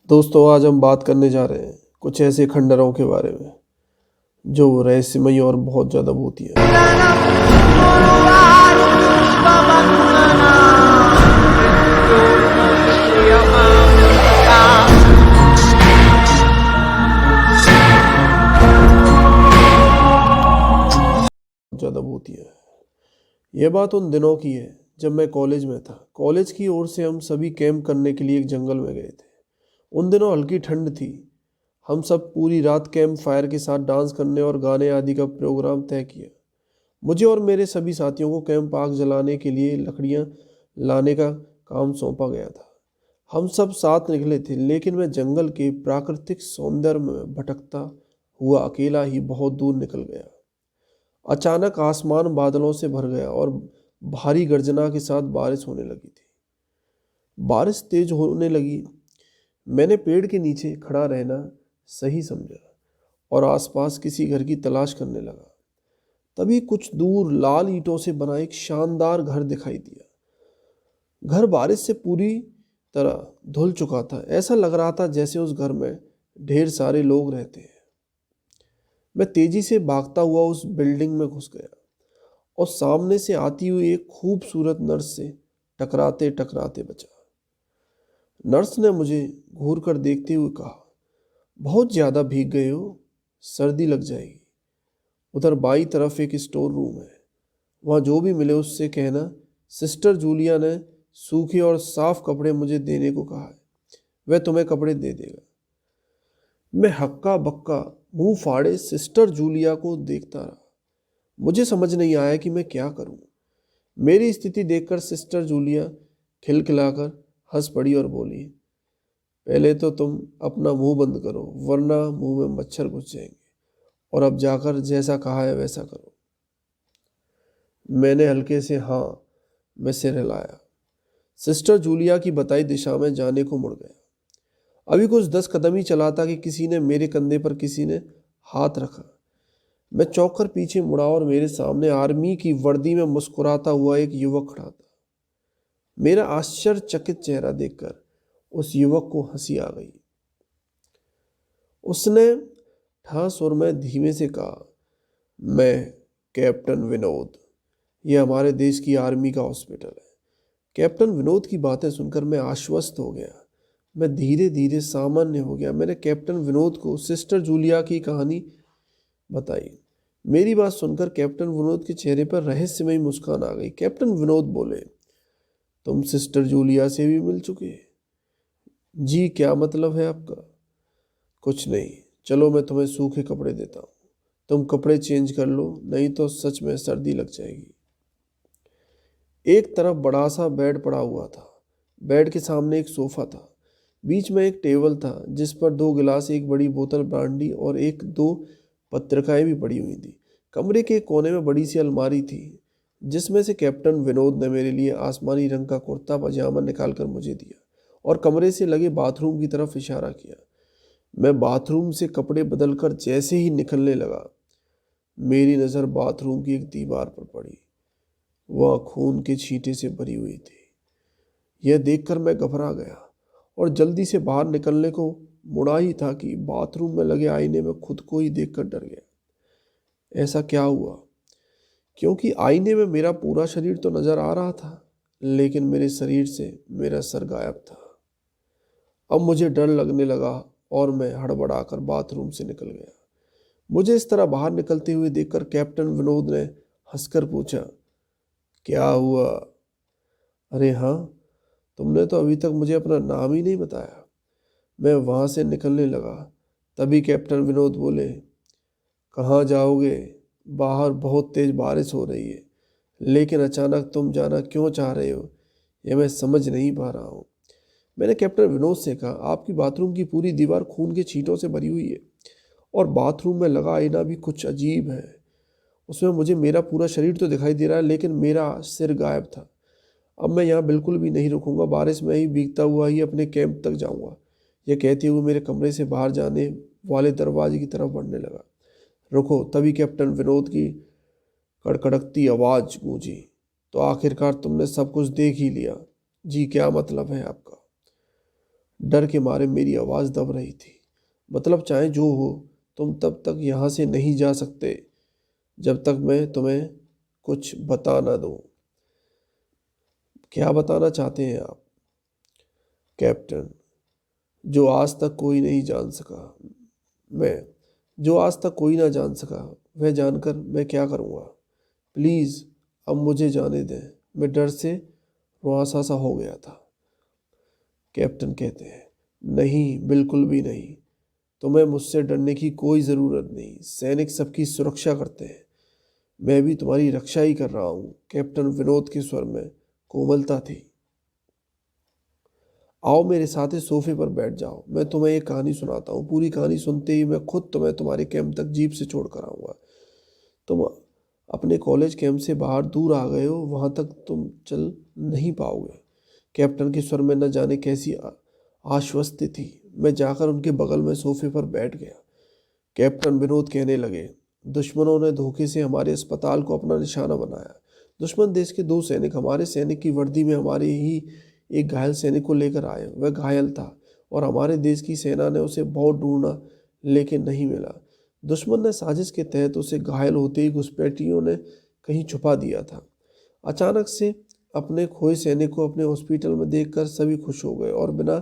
दोस्तों, आज हम बात करने जा रहे हैं कुछ ऐसे खंडरों के बारे में जो रहस्यमयी और बहुत ज़्यादा भूतिया है। ज़्यादा भूतिया है। यह बात उन दिनों की है जब मैं कॉलेज में था। कॉलेज की ओर से हम सभी कैंप करने के लिए एक जंगल में गए थे। उन दिनों हल्की ठंड थी। हम सब पूरी रात कैंप फायर के साथ डांस करने और गाने आदि का प्रोग्राम तय किया। मुझे और मेरे सभी साथियों को कैंप आग जलाने के लिए लकड़ियां लाने का काम सौंपा गया था। हम सब साथ निकले थे, लेकिन मैं जंगल के प्राकृतिक सौंदर्य में भटकता हुआ अकेला ही बहुत दूर निकल गया। अचानक आसमान बादलों से भर गया और भारी गर्जना के साथ बारिश होने लगी थी। बारिश तेज होने लगी। मैंने पेड़ के नीचे खड़ा रहना सही समझा और आसपास किसी घर की तलाश करने लगा। तभी कुछ दूर लाल ईंटों से बना एक शानदार घर दिखाई दिया। घर बारिश से पूरी तरह धुल चुका था। ऐसा लग रहा था जैसे उस घर में ढेर सारे लोग रहते हैं। मैं तेजी से भागता हुआ उस बिल्डिंग में घुस गया और सामने से आती हुई एक खूबसूरत नर्स से टकराते टकराते बचा। नर्स ने मुझे घूर कर देखते हुए कहा, बहुत ज़्यादा भीग गए हो, सर्दी लग जाएगी। उधर बाई तरफ एक स्टोर रूम है, वहाँ जो भी मिले उससे कहना सिस्टर जूलिया ने सूखे और साफ कपड़े मुझे देने को कहा है, वह तुम्हें कपड़े दे देगा। मैं हक्का बक्का मुंह फाड़े सिस्टर जूलिया को देखता रहा। मुझे समझ नहीं आया कि मैं क्या करूं। मेरी स्थिति देखकर सिस्टर जूलिया खिलखिलाकर हंस पड़ी और बोली, पहले तो तुम अपना मुंह बंद करो, वरना मुंह में मच्छर घुस जाएंगे, और अब जाकर जैसा कहा है वैसा करो। मैंने हल्के से हाँ में सिर हिलाया। सिस्टर जूलिया की बताई दिशा में जाने को मुड़ गया। अभी कुछ 10 कदम ही चला था कि किसी ने मेरे कंधे पर किसी ने हाथ रखा। मैं चौंक कर पीछे मुड़ा और मेरे सामने आर्मी की वर्दी में मुस्कुराता हुआ एक युवक खड़ा था। मेरा आश्चर्यचकित चेहरा देखकर उस युवक को हंसी आ गई। उसने ठास और मैं धीमे से कहा, मैं कैप्टन विनोद, यह हमारे देश की आर्मी का हॉस्पिटल है। कैप्टन विनोद की बातें सुनकर मैं आश्वस्त हो गया। मैं धीरे धीरे सामान्य हो गया। मैंने कैप्टन विनोद को सिस्टर जूलिया की कहानी बताई। मेरी बात सुनकर कैप्टन विनोद के चेहरे पर रहस्यमयी मुस्कान आ गई। कैप्टन विनोद बोले, तुम सिस्टर जूलिया से भी मिल चुके? जी, क्या मतलब है आपका? कुछ नहीं, चलो मैं तुम्हें सूखे कपड़े देता हूँ, तुम कपड़े चेंज कर लो, नहीं तो सच में सर्दी लग जाएगी। एक तरफ बड़ा सा बेड पड़ा हुआ था। बेड के सामने एक सोफा था। बीच में एक टेबल था जिस पर 2 गिलास, एक बड़ी बोतल ब्रांडी और 1-2 पत्रिकाएं भी पड़ी हुई थी। कमरे के एक कोने में बड़ी सी अलमारी थी जिसमें से कैप्टन विनोद ने मेरे लिए आसमानी रंग का कुर्ता पजामा निकालकर मुझे दिया और कमरे से लगे बाथरूम की तरफ इशारा किया। मैं बाथरूम से कपड़े बदलकर जैसे ही निकलने लगा, मेरी नज़र बाथरूम की एक दीवार पर पड़ी। वह खून के छींटे से भरी हुई थी। यह देखकर मैं घबरा गया और जल्दी से बाहर निकलने को मुड़ा ही था कि बाथरूम में लगे आईने में खुद को ही देखकर डर गया। ऐसा क्या हुआ? क्योंकि आईने में मेरा पूरा शरीर तो नजर आ रहा था, लेकिन मेरे शरीर से मेरा सर गायब था। अब मुझे डर लगने लगा और मैं हड़बड़ाकर बाथरूम से निकल गया। मुझे इस तरह बाहर निकलते हुए देखकर कैप्टन विनोद ने हंसकर पूछा, क्या हुआ? अरे हाँ, तुमने तो अभी तक मुझे अपना नाम ही नहीं बताया। मैं वहाँ से निकलने लगा। तभी कैप्टन विनोद बोले, कहाँ जाओगे? बाहर बहुत तेज बारिश हो रही है, लेकिन अचानक तुम जाना क्यों चाह रहे हो, यह मैं समझ नहीं पा रहा हूँ। मैंने कैप्टन विनोद से कहा, आपकी बाथरूम की पूरी दीवार खून के छींटों से भरी हुई है और बाथरूम में लगा आईना भी कुछ अजीब है। उसमें मुझे मेरा पूरा शरीर तो दिखाई दे रहा है, लेकिन मेरा सिर गायब था। अब मैं यहाँ बिल्कुल भी नहीं रुकूंगा, बारिश में ही भीगता हुआ ही अपने कैंप तक जाऊंगा। यह कहते हुए मेरे कमरे से बाहर जाने वाले दरवाजे की तरफ बढ़ने लगा। रुको! तभी कैप्टन विनोद की कड़कड़कती आवाज़ गूंजी, तो आखिरकार तुमने सब कुछ देख ही लिया? जी, क्या मतलब है आपका? डर के मारे मेरी आवाज़ दब रही थी। मतलब चाहे जो हो, तुम तब तक यहाँ से नहीं जा सकते जब तक मैं तुम्हें कुछ बता ना दूँ। क्या बताना चाहते हैं आप? कैप्टन, जो आज तक कोई नहीं जान सका। मैं जो आज तक कोई ना जान सका, वह जानकर मैं क्या करूँगा? प्लीज़ अब मुझे जाने दें। मैं डर से रुआंसा सा हो गया था। कैप्टन कहते हैं, नहीं, बिल्कुल भी नहीं। तुम्हें मुझसे डरने की कोई ज़रूरत नहीं। सैनिक सबकी सुरक्षा करते हैं। मैं भी तुम्हारी रक्षा ही कर रहा हूँ। कैप्टन विनोद के स्वर में कोमलता थी। आओ मेरे साथ इस सोफे पर बैठ जाओ, मैं तुम्हें एक कहानी सुनाता हूँ। पूरी कहानी सुनते ही मैं खुद तुम्हें तुम्हारे कैंप तक जीप से छोड़ कर आऊँगा। तुम अपने कॉलेज कैंप से बाहर दूर आ गए हो, वहाँ तक तुम चल नहीं पाओगे। कैप्टन के स्वर में न जाने कैसी आश्वस्ति थी। मैं जाकर उनके बगल में सोफे पर बैठ गया। कैप्टन विनोद कहने लगे, दुश्मनों ने धोखे से हमारे अस्पताल को अपना निशाना बनाया। दुश्मन देश के 2 सैनिक हमारे सैनिक की वर्दी में हमारे ही एक घायल सैनिक को लेकर आए। वह घायल था और हमारे देश की सेना ने उसे बहुत ढूंढा लेकिन नहीं मिला। दुश्मन ने साजिश के तहत उसे घायल होते ही घुसपैठियों ने कहीं छुपा दिया था। अचानक से अपने खोए सैनिक को अपने हॉस्पिटल में देखकर सभी खुश हो गए और बिना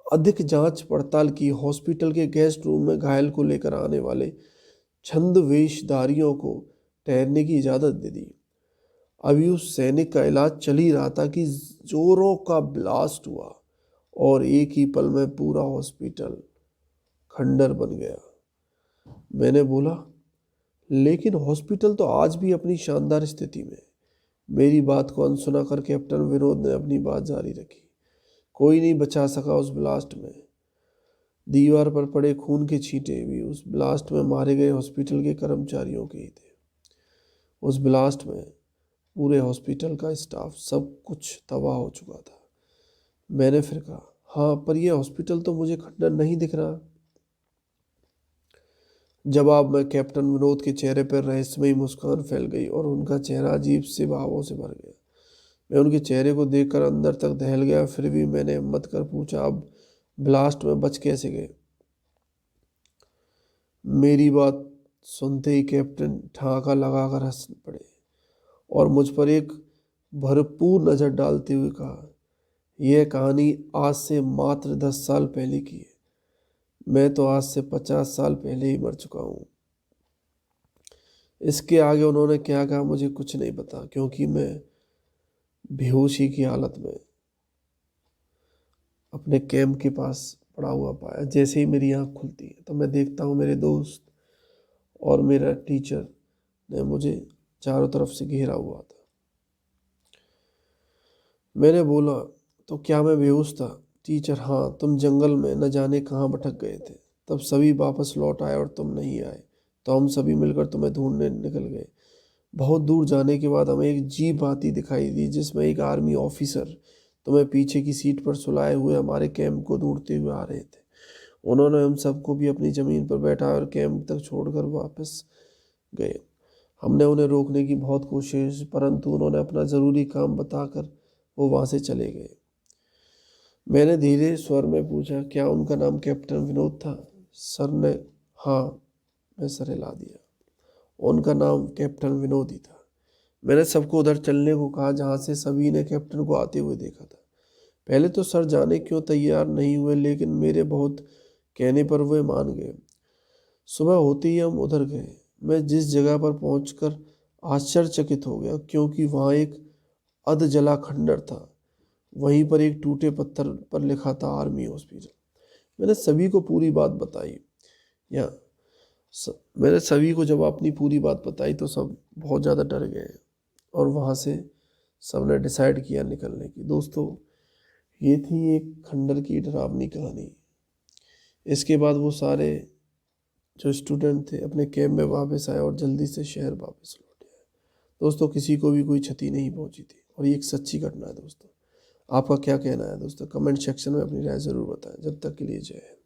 अधिक जांच पड़ताल की हॉस्पिटल के गेस्ट रूम में घायल को लेकर आने वाले छद्मवेशधारियों को ठहरने की इजाज़त दे दी। अभी उस सैनिक का इलाज चल ही रहा था कि जोरों का ब्लास्ट हुआ और एक ही पल में पूरा हॉस्पिटल खंडर बन गया। मैंने बोला, लेकिन हॉस्पिटल तो आज भी अपनी शानदार स्थिति में। मेरी बात को अनसुना कर कैप्टन विनोद ने अपनी बात जारी रखी। कोई नहीं बचा सका उस ब्लास्ट में। दीवार पर पड़े खून के छींटे भी उस ब्लास्ट में मारे गए हॉस्पिटल के कर्मचारियों के ही थे। उस ब्लास्ट में पूरे हॉस्पिटल का स्टाफ सब कुछ तबाह हो चुका था। मैंने फिर कहा, हाँ, पर यह हॉस्पिटल तो मुझे खंडर नहीं दिख रहा। जवाब में कैप्टन विनोद के चेहरे पर रहस्यमयी मुस्कान फैल गई और उनका चेहरा अजीब से भावों से भर गया। मैं उनके चेहरे को देखकर अंदर तक दहल गया। फिर भी मैंने हिम्मत कर पूछा, अब ब्लास्ट में बच कैसे गए? मेरी बात सुनते ही कैप्टन ठहाका लगाकर हंस पड़े और मुझ पर एक भरपूर नज़र डालते हुए कहा, यह कहानी आज से मात्र 10 साल पहले की है। मैं तो आज से 50 साल पहले ही मर चुका हूँ। इसके आगे उन्होंने क्या कहा मुझे कुछ नहीं पता, क्योंकि मैं बेहोशी की हालत में अपने कैंप के पास पड़ा हुआ पाया। जैसे ही मेरी आँख खुलती है तो मैं देखता हूँ मेरे दोस्त और मेरा टीचर ने मुझे चारों तरफ से घेरा हुआ था। मैंने बोला, तो क्या मैं बेहोश था? टीचर, हाँ, तुम जंगल में न जाने कहाँ भटक गए थे। तब सभी वापस लौट आए और तुम नहीं आए, तो हम सभी मिलकर तुम्हें ढूंढने निकल गए। बहुत दूर जाने के बाद हमें एक जीप आती दिखाई दी जिसमें एक आर्मी ऑफिसर तुम्हें पीछे की सीट पर सुलाए हुए हमारे कैंप को ढूंढते हुए आ रहे थे। उन्होंने हम सबको भी अपनी ज़मीन पर बैठा और कैंप तक छोड़कर वापस गए। हमने उन्हें रोकने की बहुत कोशिश, परंतु उन्होंने अपना ज़रूरी काम बताकर वो वहाँ से चले गए। मैंने धीरे स्वर में पूछा, क्या उनका नाम कैप्टन विनोद था? सर ने हाँ मैं सर हिला दिया। उनका नाम कैप्टन विनोद ही था। मैंने सबको उधर चलने को कहा जहाँ से सभी ने कैप्टन को आते हुए देखा था। पहले तो सर जाने क्यों तैयार नहीं हुए, लेकिन मेरे बहुत कहने पर वे मान गए। सुबह होते ही हम उधर गए। मैं जिस जगह पर पहुंचकर आश्चर्यचकित हो गया, क्योंकि वहाँ एक अध जला खंडर था। वहीं पर एक टूटे पत्थर पर लिखा था आर्मी हॉस्पिटल। मैंने सभी को पूरी बात बताई। या मैंने सभी को जब अपनी पूरी बात बताई तो सब बहुत ज़्यादा डर गए और वहाँ से सबने डिसाइड किया निकलने की। दोस्तों, ये थी एक खंडर की डरावनी कहानी। इसके बाद वो सारे जो स्टूडेंट थे अपने कैंप में वापस आए और जल्दी से शहर वापस लौटे आए। दोस्तों, किसी को भी कोई क्षति नहीं पहुंची थी और ये एक सच्ची घटना है। दोस्तों, आपका क्या कहना है? दोस्तों, कमेंट सेक्शन में अपनी राय ज़रूर बताएं। जब तक के लिए जय हिंद।